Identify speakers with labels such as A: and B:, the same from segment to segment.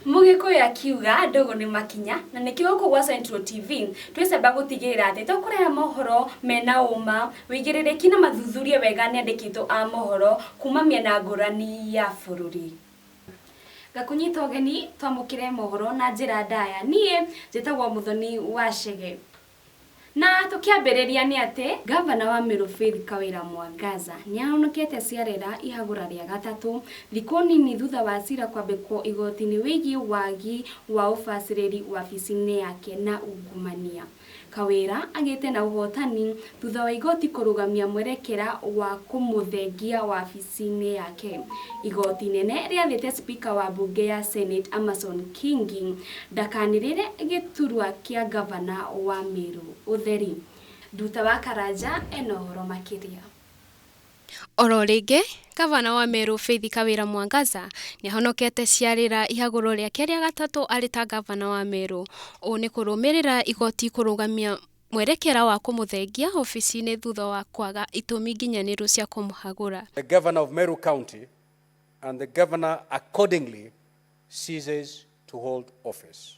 A: Mugikuyu akiuga ndogo ni makinya na nikio kwa Central TV twicamba gutigirira ati tukurera mohoro mena uma wigiririki na mathuthuria wega niandikitwo a mohoro kuma miena ngurani ya bururi. Gakunyita ogeni twamukire mohoro na njira ndaya nie njitagwo Muthoni wa Chege. Na tukiambiriria ni ati gavana wa Meru Faith Kawira Mwangaza niahonokete ciarera ihagura ria gatatu thiku nini thutha wa cira kwambikwo igoti-ini wigi wagi wa ubaciriri wabici-ini yake na ungumania. Kawira agite na uhotani thutha wa igoti kurugamia mwerekera wa kumuthengia wabici-ini yake. Igoti nene riathite speaker wa bunge ya Senate Amason Kingi ndakanirire giturwa kia gavana wa Meru utheri. Nduta wa Karanja enohoro makiria.
B: Oro ringi gavana wa Meru Faith Kawira Mwangaza niahonokete ciarira ihaguro riake ria gatatu ari ta gavana wa Meru. O ni kurumirira igoti kurugamia mwerekera wa kumuthengia ofici-ini thutha wa kwaga itumi nginyaniru cia kumuhagura.
C: The governor of Meru County and the governor accordingly ceases to hold office.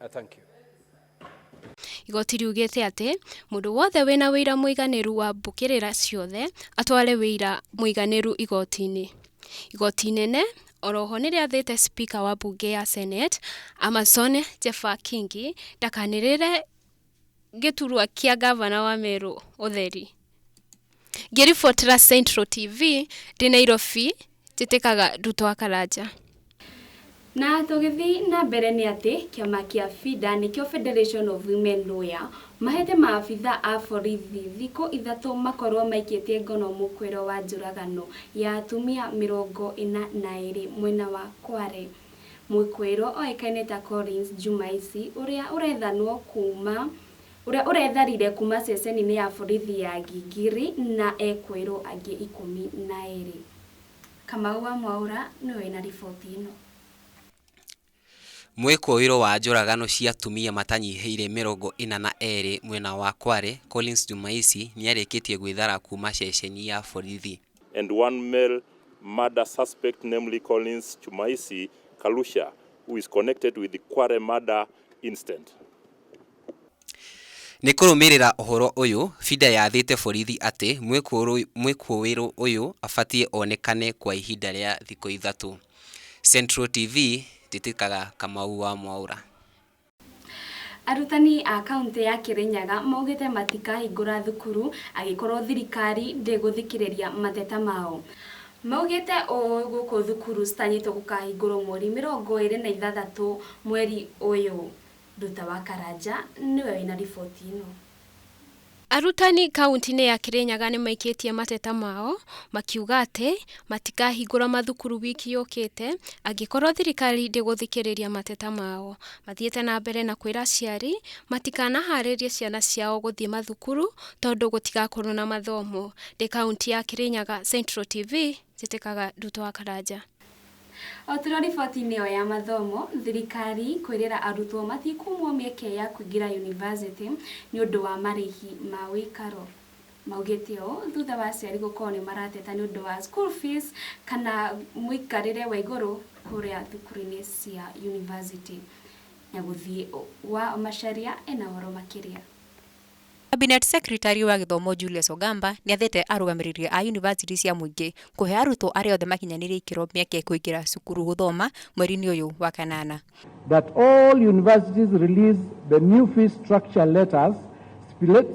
C: I thank you.
B: Igoti riugite ati mundu wothe wina wira muiganiru wa mbukirira ciothe atware wira muiganiru igoti-ini. Igoti nene oroho ni riathite speaker wa bunge ya Senate Amason Kingi ndakanirire giturwa kia gavana wa Meru utheri. Ngiribotera Central TV ndi Nairobi njitikaga Nduta wa Karanja.
A: Na tugithi na mbere ni ati kiama kia FIDA nikio Federation of Women Lawyer mahete maabitha a borithi thiku ithatu makorwo maikitie ngono mukwiro wa njuragano ya atumia 42 mwena wa Kware. Mukwiro oekaine ta Collins Jumaici uria uretharire kuma ceceni-ini ya borithi ya Gigiri na ekwiro angi 12. Kamau wa Mwaura niwe na riboti ino.
D: Mwikuiro wa njuragano cia atumia matanyihiire 42 mwena wa Kware, Collins Jumaici niarikitie gwithara kuma ceceni ya borithi.
E: And one male murder suspect, namely Collins Jumaici Kalusha, who is connected with the Kware murder incident.
D: Nikurumirira uhoro uyu FIDA yathite borithi ati mwikuiro uyu afatie onekane kwa ihinda ria thiku ithatu. Central TV titikaga Kamau wa Mwaura.
A: Arutani a kaunti ya Kirinyaga maugite matikahingura thukuru agikorwo thirikari ndiguthikiriria mateta mao. Maugite o guku thukuru citanyitwo gukahingurwo mweri 26 mweri uyu. Nduta wa Karanja niwe wina riboti ino.
B: Arutani kaunti-ini ya Kirinyaga ni maikitie mateta mao makiuga ati matikahingura mathukuru wiki yukite agikorwo thirikari ndiguthikiriria mateta mao. Mathiete na mbere na kwira aciari matikanaharirie ciana ciao guthie mathukuru tondu gutigakorwo na mathomo. Ndi kaunti ya Kirinyaga, Central TV njitikaga Nduta wa Karanja.
A: Otro riboti niyo ya mathomo, thirikari kwirira arutwo matikumwo mieke ya kuingira university ni undu wa marihi ma wikaro. Maugite o thutha wa aciari gukorwo ni marateta ni undu wa school fees kana muikarire wa iguru kuria thukuru-ini cia university. Nyaguthie wa Macharia ena horo makiria.
F: Cabinet Secretary wa Githomo Julius Ogamba niathete arugamiririe a university cia muingi kuhe arutwo aria othe makinyanire ikiro mieke kuingira cukuru guthoma mweri-ini uyu wa kanana.
G: That all universities release the new fee structure letters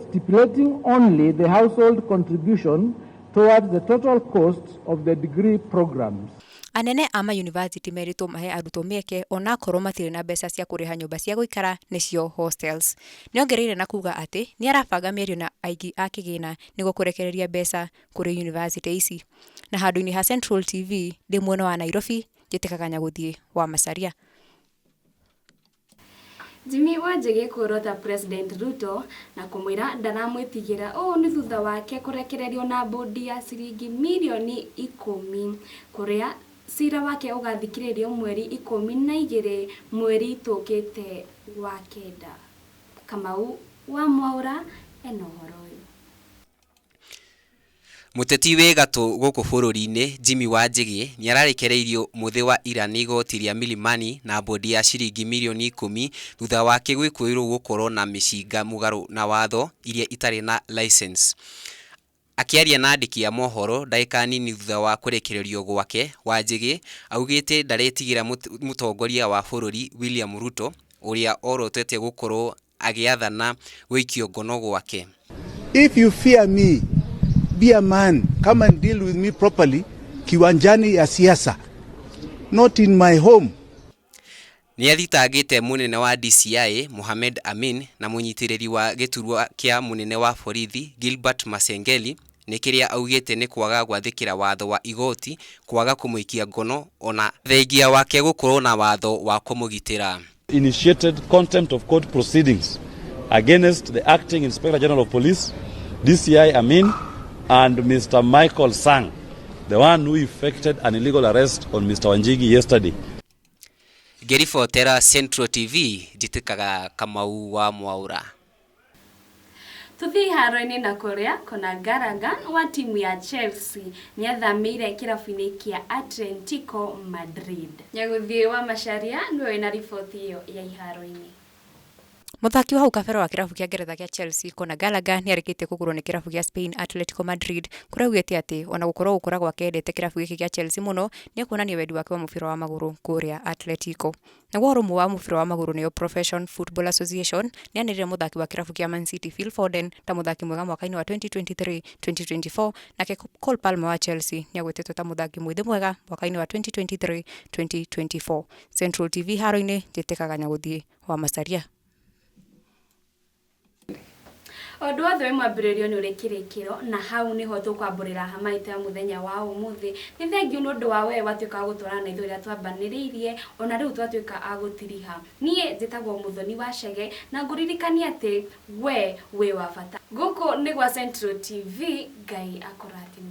G: stipulating only the household contribution towards the total cost of the degree programs.
F: Anene ama university merito mahe arutwo mieke ona korwo matire na mbeca cia kuriha nyumba cia guikara nicio hostels. Niongereire na kuga ati ni arabanga mĩario na aigi a kigina niguo kurekereria mbeca kuri university ici. Na handu-ini ha Central TV ndi mwena wa Nairobi njitikaga Nyaguthie wa Macharia.
A: Jimmy Wanjigi kurota President Ruto na kumwira ndaramwitigira ni thutha wake kurekererio na bodi ya ciringi milioni 10 kuria cira wake ugathikiririo mweri 12 mweri tukite wa kenda. Kamau wa Mwaura enohoro.
D: Muteti we gatũ gũkũ bũrũri-inĩ Jimmy Wanjigi nĩ ararekereirio muthi wa ira nĩ igoti rĩa Milimani na bodi ya ciringi milioni 10 thutha wake gwĩkũĩrwo gũkorwo na mĩcinga mũgarũ na watho iria itarĩ na license. Akiaria na andĩki a mohoro ndagĩka nini thutha wa kũrekererio gwake, Wanjigi augĩte ndaretigĩra mũtongoria wa bũrũri William Ruto ũrĩa orotete gũkorwo agĩathana gũikio ngono gwake.
H: If you fear me, be a man, come and deal with me properly, kiwanjani ya siasa, not in my home.
D: Nĩ athitangĩte munene wa DCI Mohamed Amin na mũnyitĩrĩri wa gĩturwa kĩa munene wa borithi Gilbert Masengeli nĩ kĩrĩa augĩte nĩ kwaga gwathĩkĩra watho wa igoti, kwaga kũmũikia ngono ona thengia wake gũkorwo na watho wa kũmũgitĩra.
I: Initiated contempt of court proceedings against the acting Inspector General of Police, DCI Amin, and Mr. Michael Sang, the one who effected an illegal arrest on Mr. Wanjigi yesterday.
D: Gerifotera Central TV, jitikaga Kamau wa Mwaura.
A: Tuthi haro-inĩ na kũrĩa kona Gallagher wa timu ya Chelsea nĩ athamĩire kĩrabu-inĩ kĩa Atletico Madrid. Nyagũthiĩ wa Macharia nĩwe wĩna riboti ĩyo ya iharo-inĩ.
F: Muthaki wa hau kabere wa kirabu kia Ngeretha kia Chelsea Conor Gallagher ni arikite kugurwo ni kirabu kia Spain Atletico Madrid kuria ugite ati ona gukorwo gukora gwake endete kirabu giki kia Chelsea muno ni kuonania wendi wake wa mubira wa maguru kuria Atletico. Naguo rumu wa mubira wa maguru ni Professional Football Association ni anirire muthaki wa kirabu kia Man City Phil Foden ta muthaki mwega mwaka-ini wa 2023-2024 nake Cole Palmer wa Chelsea ni agwetetwo ta muthaki mwithe mwega mwaka-ini wa 2023-2024. Central TV haro-ini jitikaga Nyaguthie wa Macharia.
A: Ũndũ wothe wĩ mwambĩrĩrio nĩ ũrĩ kĩrĩkĩro na hau nĩho tũkwambũrĩra hamaita mũthenya wa ũmũthĩ. Nĩ thengiũ nĩ ũndũ wa we watuĩka gũtwarana na ithuĩ rĩrĩa twambanĩrĩirie ona rĩu twatuĩka agũtiriha. Niĩ njĩtagwo Muthoni wa Chege na ngũririkania atĩ we wĩ wa bata. Gũkũ nĩ gwa Central TV, Ngai akũrathime.